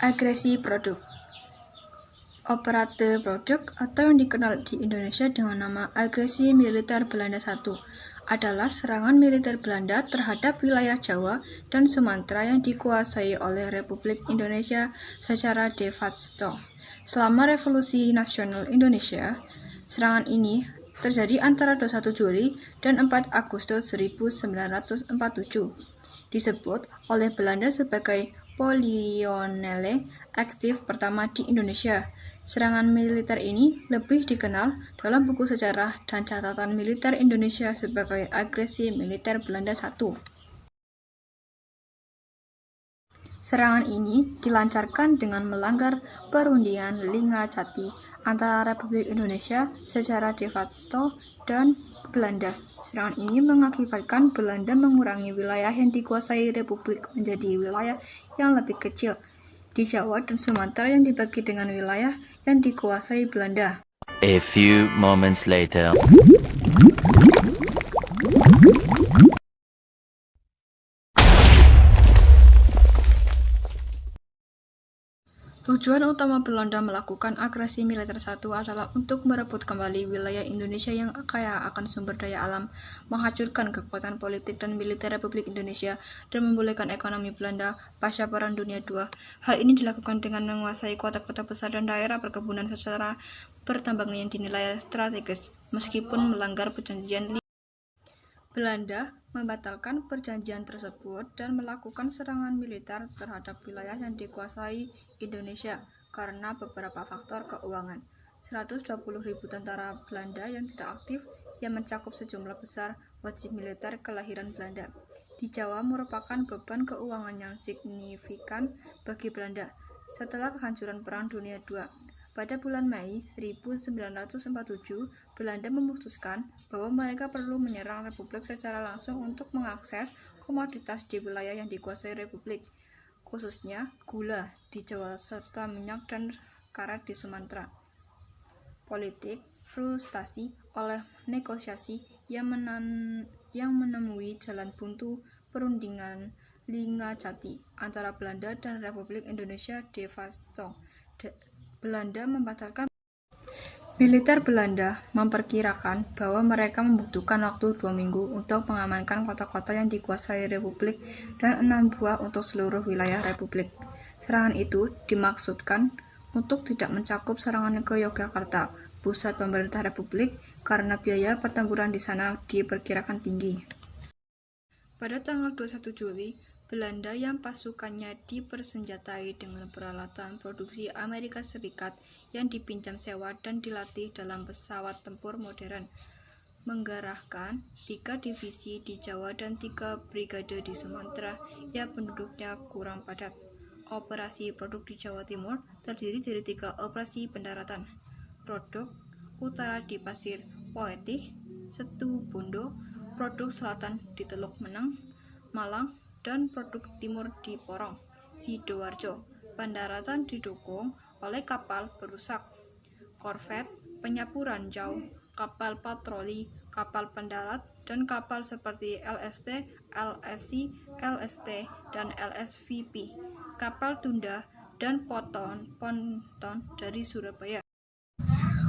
Agresi produk. Operate produk atau yang dikenal di Indonesia dengan nama agresi militer Belanda I adalah serangan militer Belanda terhadap wilayah Jawa dan Sumatera yang dikuasai oleh Republik Indonesia secara de facto. Selama Revolusi Nasional Indonesia, serangan ini terjadi antara 21 Juli dan 4 Agustus 1947. Disebut oleh Belanda sebagai Polionele aktif pertama di Indonesia. Serangan militer ini lebih dikenal dalam buku sejarah dan catatan militer Indonesia sebagai agresi militer Belanda I. Serangan ini dilancarkan dengan melanggar perundingan Lingga-Jati antara Republik Indonesia secara de facto dan Belanda. Serangan ini mengakibatkan Belanda mengurangi wilayah yang dikuasai Republik menjadi wilayah yang lebih kecil di Jawa dan Sumatera yang dibagi dengan wilayah yang dikuasai Belanda. A few moments later. Tujuan utama Belanda melakukan agresi militer I adalah untuk merebut kembali wilayah Indonesia yang kaya akan sumber daya alam, menghancurkan kekuatan politik dan militer Republik Indonesia, dan memulihkan ekonomi Belanda pasca Perang Dunia II. Hal ini dilakukan dengan menguasai kota-kota besar dan daerah perkebunan secara pertambangan yang dinilai strategis, meskipun melanggar perjanjian. Belanda membatalkan perjanjian tersebut dan melakukan serangan militer terhadap wilayah yang dikuasai Indonesia karena beberapa faktor keuangan. 120.000 tentara Belanda yang tidak aktif yang mencakup sejumlah besar wajib militer kelahiran Belanda di Jawa merupakan beban keuangan yang signifikan bagi Belanda setelah kehancuran Perang Dunia II. Pada bulan Mei 1947, Belanda memutuskan bahwa mereka perlu menyerang Republik secara langsung untuk mengakses komoditas di wilayah yang dikuasai Republik, khususnya gula di Jawa serta minyak dan karet di Sumatera. Politik frustasi oleh negosiasi yang menemui jalan buntu perundingan Lingga-Jati antara Belanda dan Republik Indonesia de facto. Belanda membatalkan. Militer Belanda memperkirakan bahwa mereka membutuhkan waktu 2 minggu untuk mengamankan kota-kota yang dikuasai Republik dan 6 buah untuk seluruh wilayah Republik. Serangan itu dimaksudkan untuk tidak mencakup serangan ke Yogyakarta, pusat pemerintah Republik, karena biaya pertempuran di sana diperkirakan tinggi. Pada tanggal 21 Juli, Belanda yang pasukannya dipersenjatai dengan peralatan produksi Amerika Serikat yang dipinjam sewa dan dilatih dalam pesawat tempur modern, menggerahkan 3 divisi di Jawa dan 3 brigade di Sumatera yang penduduknya kurang padat. Operasi produk di Jawa Timur terdiri dari 3 operasi pendaratan. Produk utara di Pasir Poetih, Setu Bondo, produk selatan di Teluk Menang, Malang, dan produk timur di Porong, Sidoarjo. Pendaratan didukung oleh kapal perusak, korvet, penyapu ranjau, kapal patroli, kapal pendarat, dan kapal seperti LST, LSI, LST, dan LSVP, kapal tunda, dan ponton dari Surabaya.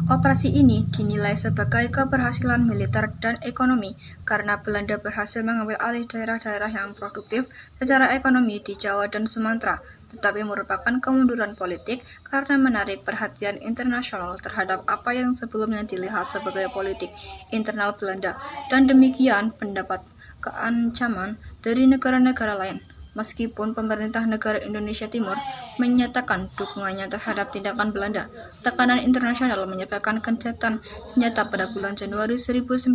Operasi ini dinilai sebagai keberhasilan militer dan ekonomi karena Belanda berhasil mengambil alih daerah-daerah yang produktif secara ekonomi di Jawa dan Sumatera, tetapi merupakan kemunduran politik karena menarik perhatian internasional terhadap apa yang sebelumnya dilihat sebagai politik internal Belanda, dan demikian pendapat keancaman dari negara-negara lain. Meskipun pemerintah negara Indonesia Timur menyatakan dukungannya terhadap tindakan Belanda, tekanan internasional menyebabkan gencatan senjata pada bulan Januari 1948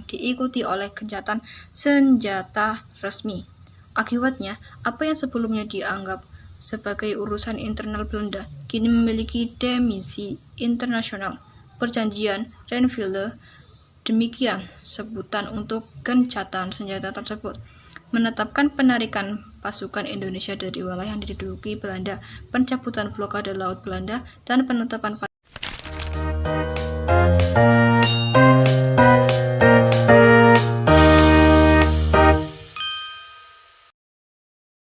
diikuti oleh gencatan senjata resmi. Akibatnya, apa yang sebelumnya dianggap sebagai urusan internal Belanda kini memiliki dimensi internasional. Perjanjian Renville, demikian sebutan untuk gencatan senjata tersebut, menetapkan penarikan pasukan Indonesia dari wilayah yang diduduki Belanda, pencabutan blokade laut Belanda, dan penetapan